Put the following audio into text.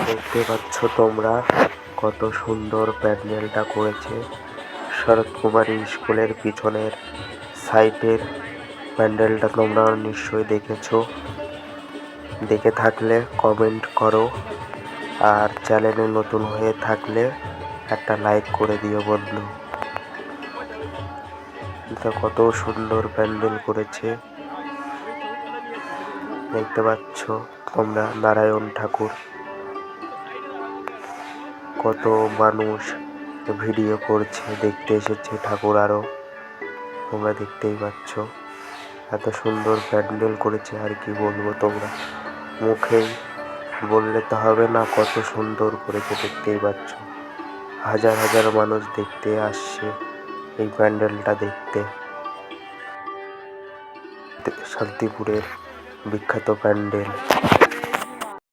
দেখতে পাচ্ছ তোমরা কত সুন্দর প্যান্ডেলটা করেছে। শরৎ কুমারী স্কুলের পিছনের সাইডের প্যান্ডেলটা তোমরা নিশ্চয়ই দেখেছো। দেখে থাকলে কমেন্ট করো, আর চ্যানেলে নতুন হয়ে থাকলে একটা লাইক করে দিও বন্ধু। এটা কত সুন্দর প্যান্ডেল করেছে দেখতে পাচ্ছ তোমরা। নারায়ণ ঠাকুর, কত মানুষ ভিডিও করছে, দেখতে এসেছে ঠাকুর। আরো তোমরা দেখতেই পাচ্ছ এত সুন্দর প্যান্ডেল করেছে, আর কি বলবো। তোমরা মুখেই বললে তো হবে না, কত সুন্দর করেছে দেখতেই পাচ্ছ। হাজার হাজার মানুষ দেখতে আসছে এই প্যান্ডেলটা দেখতে। শান্তিপুরের বিখ্যাত প্যান্ডেল।